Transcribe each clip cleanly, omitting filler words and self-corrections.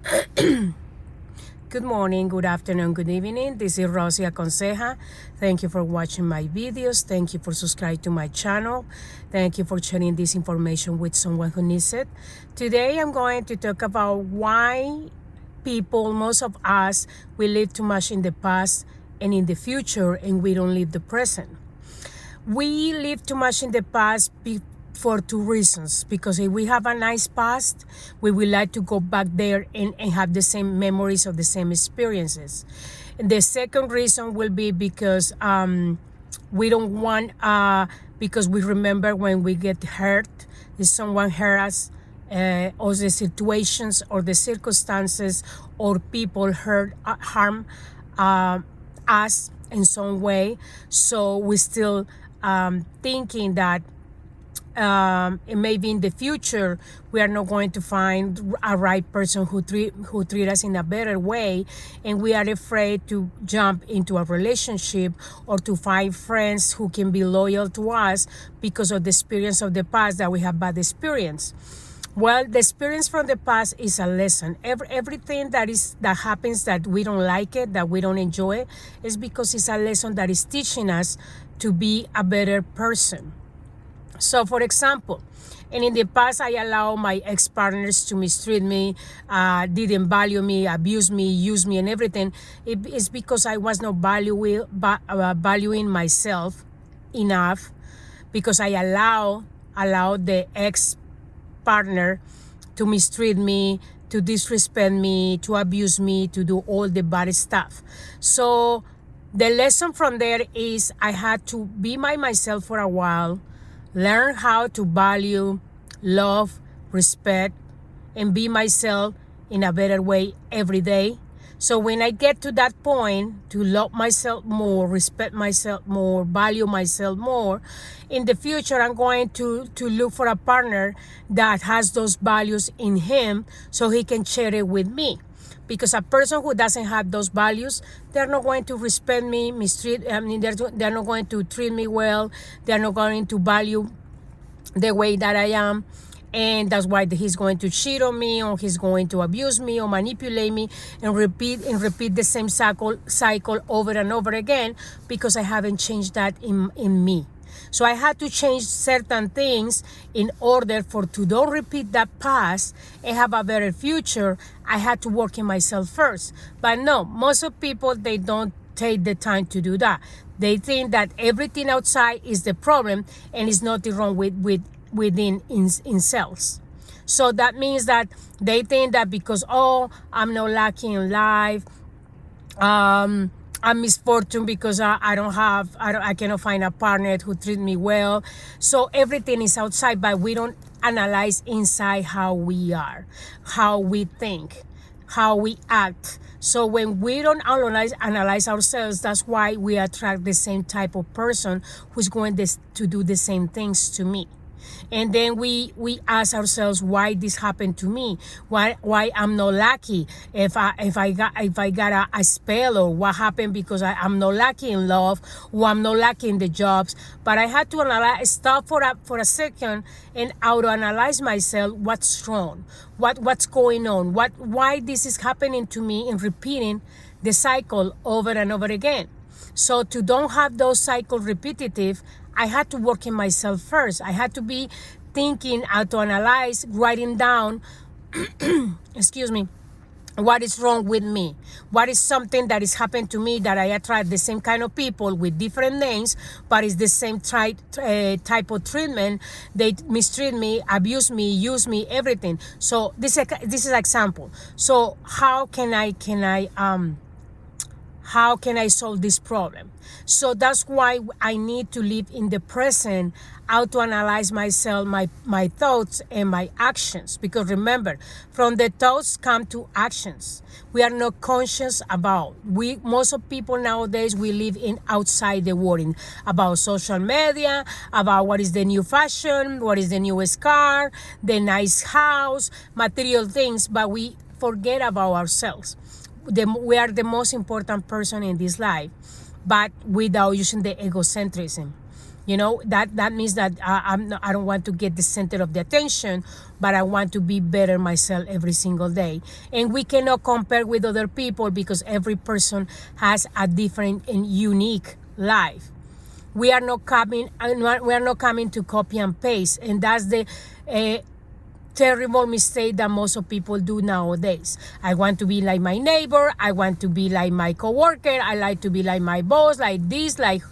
Good morning, good afternoon, good evening. This is Rosie Aconseja. Thank you for watching my videos. Thank you for subscribing to my channel. Thank you for sharing this information with someone who needs it. Today I'm going to talk about why people, most of us, we live too much in the past and in the future, and we don't live the present. We live too much in the past for two reasons. Because if we have a nice past, we would like to go back there and have the same memories of the same experiences. And the second reason will be because we don't want, because we remember when we get hurt, if someone hurt us, or the situations or the circumstances or people harm us in some way. So we still thinking that maybe in the future we are not going to find a right person who treat us in a better way, and we are afraid to jump into a relationship or to find friends who can be loyal to us because of the experience of the past, that we have bad experience. Well, the experience from the past is a lesson. Everything that happens that we don't like it, that we don't enjoy it, is because it's a lesson that is teaching us to be a better person. So, for example, and in the past, I allowed my ex-partners to mistreat me, didn't value me, abuse me, use me, and everything. It's because I was not valuing myself enough, because I allowed the ex-partner to mistreat me, to disrespect me, to abuse me, to do all the bad stuff. So the lesson from there is I had to be by myself for a while, learn how to value, love, respect, and be myself in a better way every day. So when I get to that point, to love myself more, respect myself more, value myself more, in the future I'm going to look for a partner that has those values in him, so he can share it with me. Because a person who doesn't have those values, they're not going to respect me, they're not going to treat me well, they're not going to value the way that I am. And that's why he's going to cheat on me, or he's going to abuse me or manipulate me, and repeat the same cycle over and over again, because I haven't changed that in me. So I had to change certain things in order to don't repeat that past and have a better future. I had to work in myself first. But no, most of people, they don't take the time to do that. They think that everything outside is the problem, and it's nothing wrong within in cells. So that means that they think that because, I'm not lucky in life, I'm misfortune because I cannot find a partner who treats me well. So everything is outside, but we don't analyze inside how we are, how we think, how we act. So when we don't analyze ourselves, that's why we attract the same type of person who's going to do the same things to me. And then we ask ourselves, why this happened to me? Why I'm not lucky? If I got a spell, or what happened because I'm not lucky in love, or I'm not lucky in the jobs. But I had to stop for a second and auto-analyze myself. What's wrong? What's going on? Why this is happening to me, and repeating the cycle over and over again. So to don't have those cycles repetitive, I had to work in myself first. I had to be thinking, to analyze, writing down, excuse me, what is wrong with me? What is something that is happened to me that I attract the same kind of people with different names, but it's the same type of treatment. They mistreat me, abuse me, use me, everything. So this is an example. So how can I solve this problem? So that's why I need to live in the present, how to analyze myself, my thoughts and my actions. Because remember, from the thoughts come to actions. We are not conscious about. Most of people nowadays, we live in outside the world, about social media, about what is the new fashion, what is the newest car, the nice house, material things, but we forget about ourselves. We are the most important person in this life, but without using the egocentrism. That means that I don't want to get the center of the attention, but I want to be better myself every single day. And we cannot compare with other people because every person has a different and unique life. We are not coming to copy and paste, and that's the terrible mistake that most of people do nowadays. I want to be like my neighbor. I want to be like my coworker. I like to be like my boss, like this, like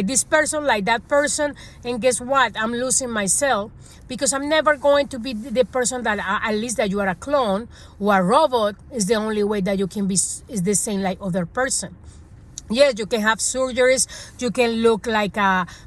this person, like that person. And guess what? I'm losing myself because I'm never going to be the person that, at least that you are a clone or a robot, is the only way that you can be is the same like other person. Yes, you can have surgeries, you can look like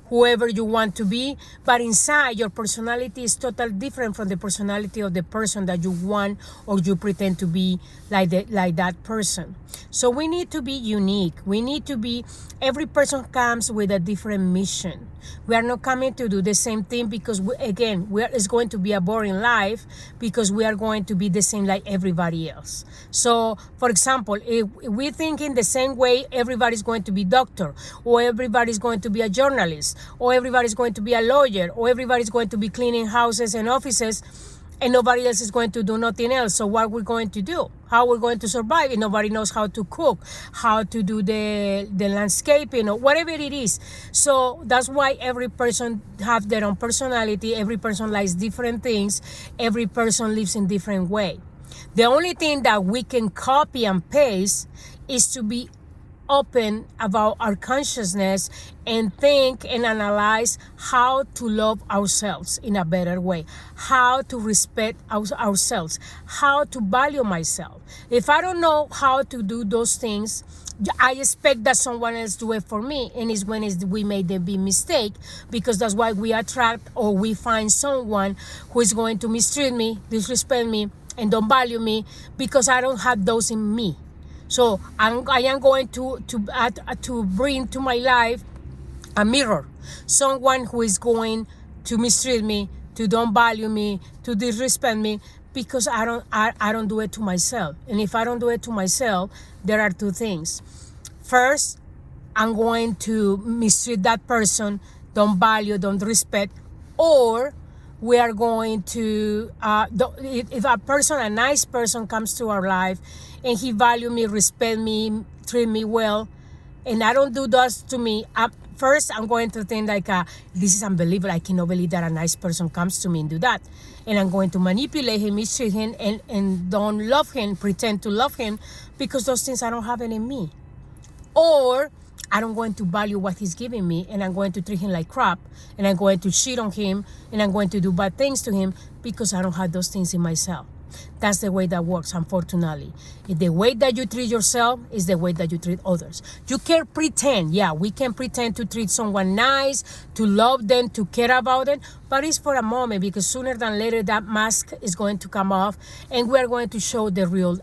whoever you want to be, but inside your personality is totally different from the personality of the person that you want or you pretend to be like that person. So we need to be unique. We need to be, every person comes with a different mission. We are not coming to do the same thing because, it's going to be a boring life because we are going to be the same like everybody else. So, for example, if we think in the same way, everybody's going to be doctor, or everybody's going to be a journalist, or everybody's going to be a lawyer, or everybody's going to be cleaning houses and offices, and nobody else is going to do nothing else. So what we're going to do? How we're going to survive if nobody knows how to cook, how to do the landscaping, or whatever it is. So that's why every person have their own personality. Every person likes different things. Every person lives in different way. The only thing that we can copy and paste is to be open about our consciousness and think and analyze how to love ourselves in a better way, how to respect ourselves, how to value myself. If I don't know how to do those things, I expect that someone else do it for me, and it's when we made the big mistake, because that's why we attract or we find someone who is going to mistreat me, disrespect me, and don't value me because I don't have those in me. So I am going to bring to my life a mirror, someone who is going to mistreat me, to don't value me, to disrespect me, because I don't do it to myself. And if I don't do it to myself, there are two things. First, I'm going to mistreat that person, don't value, don't respect, or we are going to, if a nice person comes to our life and he value me, respect me, treat me well, and I don't do those to me, first I'm going to think like, this is unbelievable. I cannot believe that a nice person comes to me and do that. And I'm going to manipulate him, mistreat him, and don't love him, pretend to love him, because those things I don't have any in me. Or I don't going to value what he's giving me, and I'm going to treat him like crap, and I'm going to cheat on him, and I'm going to do bad things to him because I don't have those things in myself. That's the way that works, unfortunately. The way that you treat yourself is the way that you treat others. You can pretend, we can pretend to treat someone nice, to love them, to care about them, but it's for a moment, because sooner than later that mask is going to come off, and we're going to show the real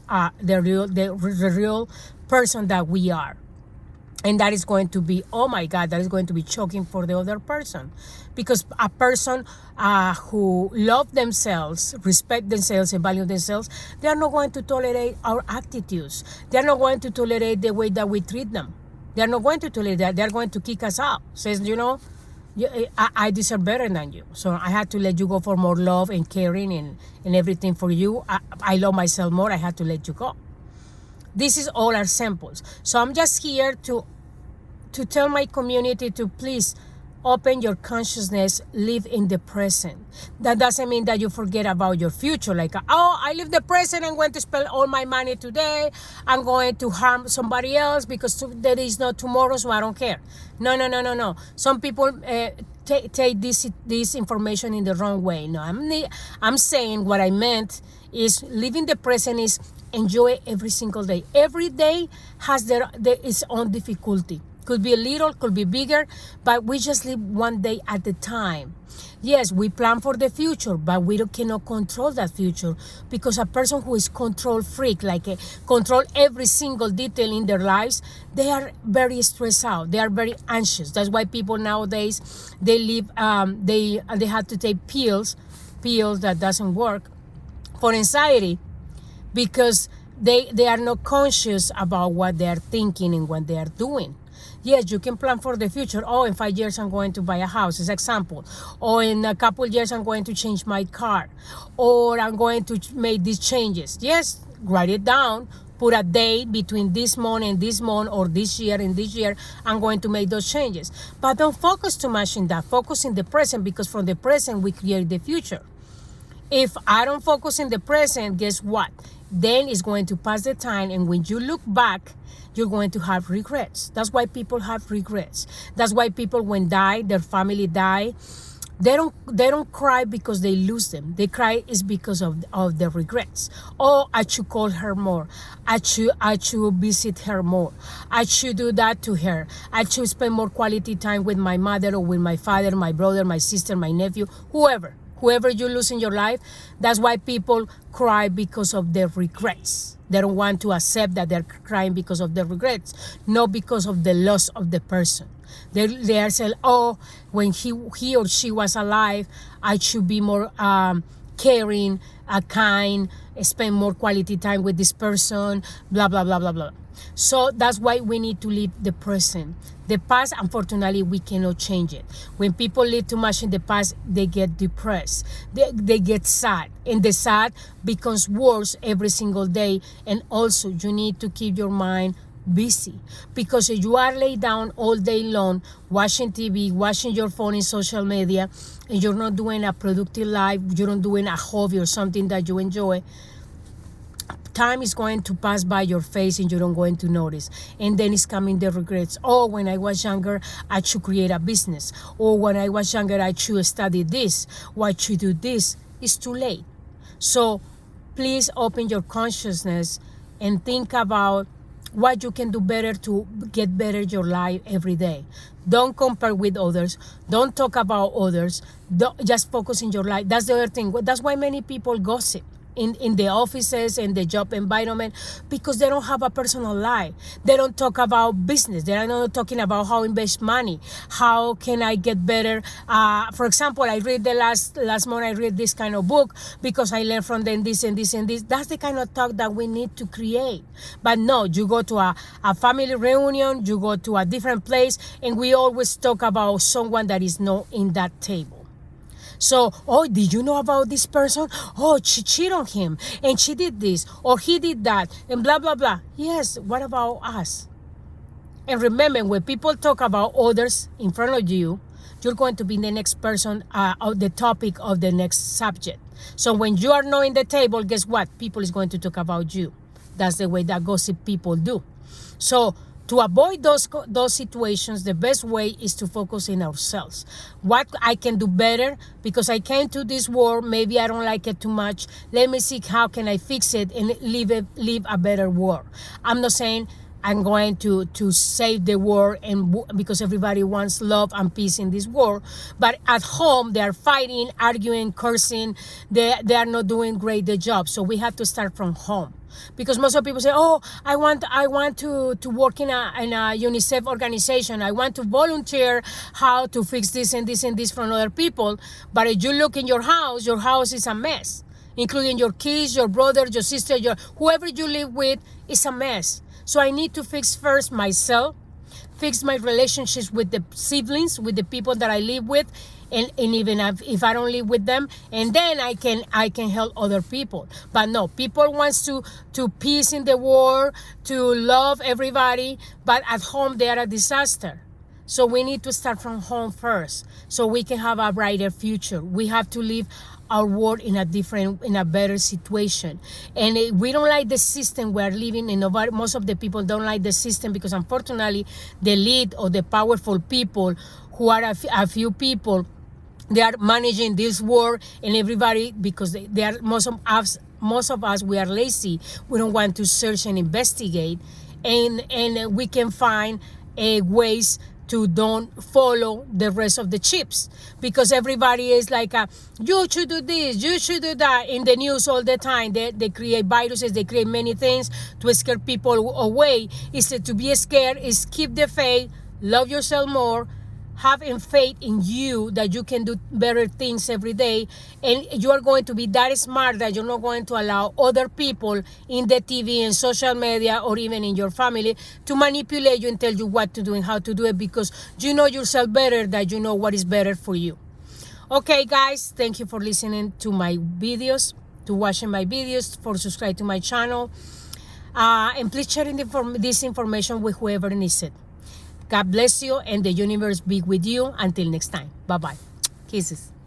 person that we are. And that is going to be, oh my God, that is going to be shocking for the other person. Because a person who love themselves, respect themselves, and value themselves, they are not going to tolerate our attitudes. They are not going to tolerate the way that we treat them. They are not going to tolerate that. They are going to kick us out. Says, I deserve better than you. So I had to let you go for more love and caring and everything for you. I love myself more. I had to let you go. This is all our samples. So I'm just here to tell my community to please open your consciousness, live in the present. That doesn't mean that you forget about your future. Like, I live the present, I'm going to spend all my money today, I'm going to harm somebody else because there is no tomorrow, so I don't care. No. Some people take this information in the wrong way. No, I'm saying what I meant is living the present is enjoy every single day. Every day has its own difficulty. Could be a little, could be bigger, but we just live one day at a time. Yes, we plan for the future, but we cannot control that future, because a person who is control freak, control every single detail in their lives, they are very stressed out. They are very anxious. That's why people nowadays, they live, they have to take pills that doesn't work for anxiety, because they are not conscious about what they are thinking and what they are doing. Yes, you can plan for the future. Oh, in 5 years I'm going to buy a house, as example. Or in a couple years I'm going to change my car. Or I'm going to make these changes. Yes, write it down. Put a date between this month and this month, or this year and this year, I'm going to make those changes. But don't focus too much in that. Focus in the present, because from the present we create the future. If I don't focus in the present, guess what? Then it's going to pass the time, and when you look back, you're going to have regrets. That's why people have regrets. That's why people, when their family die, they don't cry because they lose them. They cry is because of the regrets. Oh, I should call her more. I should visit her more. I should do that to her. I should spend more quality time with my mother, or with my father, my brother, my sister, my nephew, whoever you lose in your life. That's why people cry, because of their regrets. They don't want to accept that they're crying because of their regrets, not because of the loss of the person. They are saying, oh, when he or she was alive, I should be more caring, kind, spend more quality time with this person, blah, blah, blah, blah, blah. So that's why we need to live the present. The past, unfortunately, we cannot change it. When people live too much in the past, they get depressed. They get sad. And the sad becomes worse every single day. And also, you need to keep your mind busy, because if you are laid down all day long watching TV, watching your phone in social media, and you're not doing a productive life, you're not doing a hobby or something that you enjoy, time is going to pass by your face and you don't going to notice. And then it's coming the regrets. Oh, when I was younger, I should create a business. Or when I was younger, I should study this. Or I should do this. It's too late. So please open your consciousness and think about what you can do better to get better your life every day. Don't compare with others. Don't talk about others. Just focus in your life. That's the other thing. That's why many people gossip in the offices and the job environment, because they don't have a personal life. They don't talk about business. They are not talking about how to invest money. How can I get better? For example, I read the last month, I read this kind of book because I learned from them this and this and this. That's the kind of talk that we need to create. But no, you go to a family reunion, you go to a different place, and we always talk about someone that is not in that table. So, oh, did you know about this person? Oh, she cheated on him, and she did this, or he did that, and blah, blah, blah. Yes, what about us? And remember, when people talk about others in front of you, you're going to be the next person of the topic of the next subject. So when you are not in the table, guess what? People is going to talk about you. That's the way that gossip people do. So to avoid those situations, the best way is to focus in ourselves. What I can do better, because I came to this world, maybe I don't like it too much. Let me see how can I fix it and live a better world. I'm not saying I'm going to save the world, and because everybody wants love and peace in this world, but at home they are fighting, arguing, cursing. They are not doing great the job. So we have to start from home. Because most of people say, oh, I want to work in a UNICEF organization. I want to volunteer how to fix this and this and this from other people. But if you look in your house is a mess, including your kids, your brother, your sister, whoever you live with is a mess. So I need to fix first myself, fix my relationships with the siblings, with the people that I live with, and even if I don't live with them, and then I can help other people. But no, people wants to peace in the world, to love everybody, but at home they are a disaster. So we need to start from home first, so we can have a brighter future. We have to live our world in a better situation. And we don't like the system we're living in. Most of the people don't like the system, because unfortunately the elite or the powerful people, who are a few people, they are managing this world, and everybody, because they are most of us, we are lazy. We don't want to search and investigate, and we can find ways to don't follow the rest of the chips, because everybody is like, you should do this, you should do that, in the news all the time. They create viruses, they create many things to scare people away. Instead to be scared, is keep the faith, love yourself more, having faith in you that you can do better things every day, and you are going to be that smart that you're not going to allow other people in the TV and social media or even in your family to manipulate you and tell you what to do and how to do it, because you know yourself better, that you know what is better for you. Okay, guys, thank you for listening to my videos, to watching my videos, for subscribe to my channel, and please share this information with whoever needs it. God bless you, and the universe be with you. Until next time. Bye-bye. Kisses.